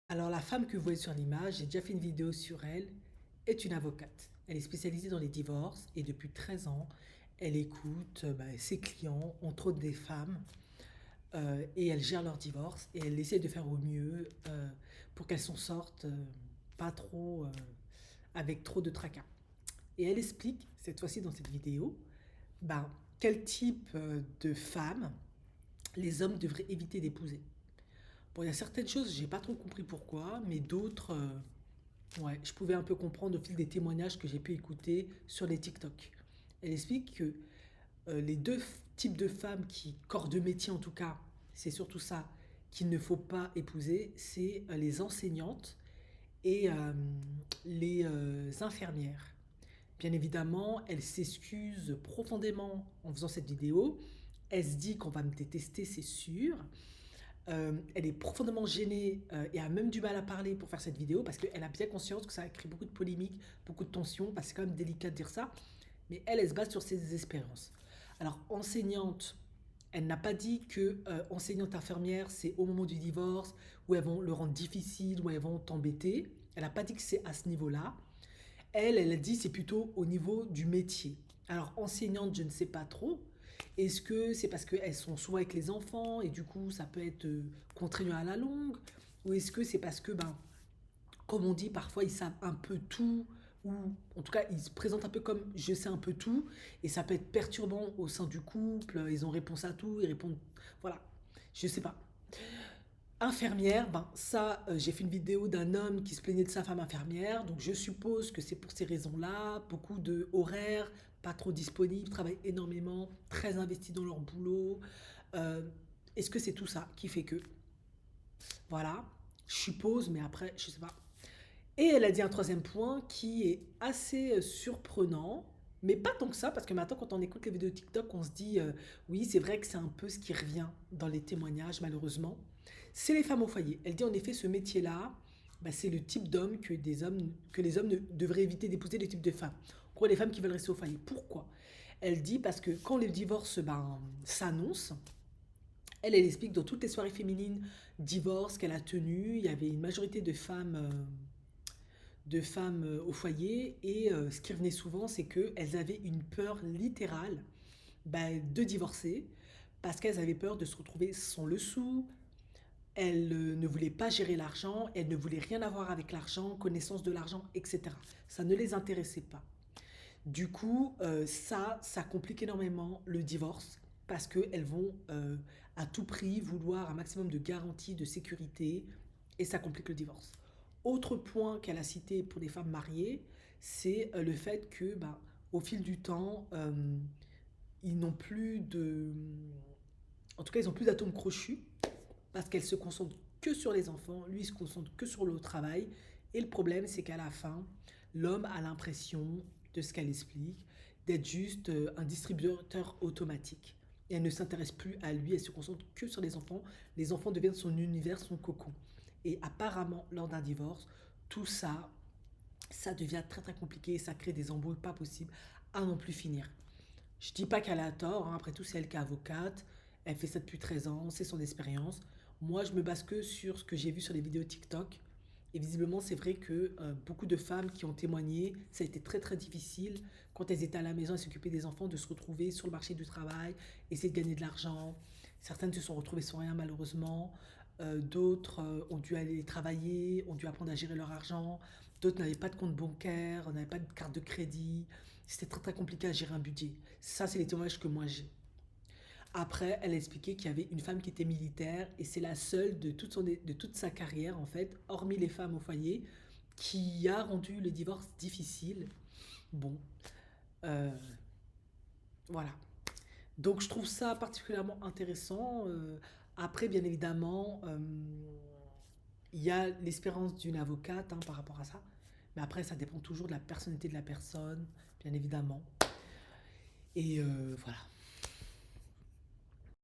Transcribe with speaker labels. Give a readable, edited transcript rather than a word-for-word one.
Speaker 1: Alors la femme que vous voyez sur l'image, j'ai déjà fait une vidéo sur elle, est une avocate. Elle est spécialisée dans les divorces et depuis 13 ans, elle écoute ses clients, entre autres des femmes, et elle gère leur divorce et elle essaie de faire au mieux pour qu'elles s'en sortent pas trop avec trop de tracas. Et elle explique, cette fois-ci dans cette vidéo, ben, quel type de femme les hommes devraient éviter d'épouser. Bon, il y a certaines choses, j'ai pas trop compris pourquoi, mais d'autres, ouais, je pouvais un peu comprendre au fil des témoignages que j'ai pu écouter sur les TikTok. Elle explique que les types de femmes qui, corps de métier en tout cas, c'est surtout ça qu'il ne faut pas épouser, c'est les enseignantes et les infirmières. Bien évidemment, elle s'excuse profondément en faisant cette vidéo. Elle se dit qu'on va me détester, c'est sûr. Elle est profondément gênée et a même du mal à parler pour faire cette vidéo parce qu'elle a bien conscience que ça a créé beaucoup de polémiques, beaucoup de tensions, parce que c'est quand même délicat de dire ça. Mais elle se base sur ses expériences. Alors, enseignante, elle n'a pas dit que enseignante infirmière, c'est au moment du divorce, où elles vont le rendre difficile, où elles vont t'embêter. Elle n'a pas dit que c'est à ce niveau-là. Elle a dit c'est plutôt au niveau du métier. Alors enseignante, je ne sais pas trop. Est-ce que c'est parce qu'elles sont souvent avec les enfants et du coup ça peut être contraignant à la longue? Ou est-ce que c'est parce que, ben, comme on dit, parfois ils savent un peu tout, ou en tout cas ils se présentent un peu comme je sais un peu tout, et ça peut être perturbant au sein du couple, ils ont réponse à tout, ils répondent. Voilà, je sais pas. Infirmière, ben ça, j'ai fait une vidéo d'un homme qui se plaignait de sa femme infirmière, donc je suppose que c'est pour ces raisons-là, beaucoup de horaires, pas trop disponibles, travaillent énormément, très investis dans leur boulot. Euh, Est-ce que c'est tout ça qui fait que? Voilà, je suppose, mais après, je sais pas. Et elle a dit un troisième point qui est assez surprenant, mais pas tant que ça, parce que maintenant, quand on écoute les vidéos TikTok, on se dit oui, c'est vrai que c'est un peu ce qui revient dans les témoignages, malheureusement. C'est les femmes au foyer. Elle dit en effet, ce métier-là, bah, c'est le type d'homme que les hommes devraient éviter d'épouser, le type de femmes. En gros, les femmes qui veulent rester au foyer. Pourquoi? Elle dit parce que quand les divorces ben, s'annoncent, elle explique dans toutes les soirées féminines divorce qu'elle a tenues, il y avait une majorité de femmes au foyer et ce qui revenait souvent c'est qu'elles avaient une peur littérale bah, de divorcer parce qu'elles avaient peur de se retrouver sans le sou, elles ne voulaient pas gérer l'argent, elles ne voulaient rien avoir avec l'argent, connaissance de l'argent, etc. Ça ne les intéressait pas. Du coup, ça complique énormément le divorce parce qu'elles vont à tout prix vouloir un maximum de garanties, de sécurité, et ça complique le divorce. Autre point qu'elle a cité pour les femmes mariées, c'est le fait que, bah, au fil du temps, ils n'ont plus de. En tout cas, ils n'ont plus d'atomes crochus parce qu'elle se concentre que sur les enfants, lui il se concentre que sur le travail. Et le problème, c'est qu'à la fin, l'homme a l'impression, de ce qu'elle explique, d'être juste un distributeur automatique. Et elle ne s'intéresse plus à lui, elle se concentre que sur les enfants. Les enfants deviennent son univers, son cocon. Et apparemment, lors d'un divorce, tout ça, ça devient très très compliqué et ça crée des embrouilles pas possibles à non plus finir. Je dis pas qu'elle a tort, hein. Après tout, c'est elle qui est avocate, elle fait ça depuis 13 ans, c'est son expérience. Moi, je me base que sur ce que j'ai vu sur les vidéos TikTok. Et visiblement, c'est vrai que beaucoup de femmes qui ont témoigné, ça a été très très difficile quand elles étaient à la maison et s'occupaient des enfants de se retrouver sur le marché du travail, essayer de gagner de l'argent. Certaines se sont retrouvées sans rien malheureusement. D'autres ont dû aller travailler, ont dû apprendre à gérer leur argent. D'autres n'avaient pas de compte bancaire, n'avaient pas de carte de crédit. C'était très très compliqué à gérer un budget. Ça, c'est les témoignages que moi j'ai. Après, elle a expliqué qu'il y avait une femme qui était militaire et c'est la seule de toute sa carrière, en fait, hormis les femmes au foyer, qui a rendu le divorce difficile. Bon, euh, voilà. Donc je trouve ça particulièrement intéressant. Après, bien évidemment, il y a l'espérance d'une avocate hein, par rapport à ça. Mais après, ça dépend toujours de la personnalité de la personne, bien évidemment. Et voilà.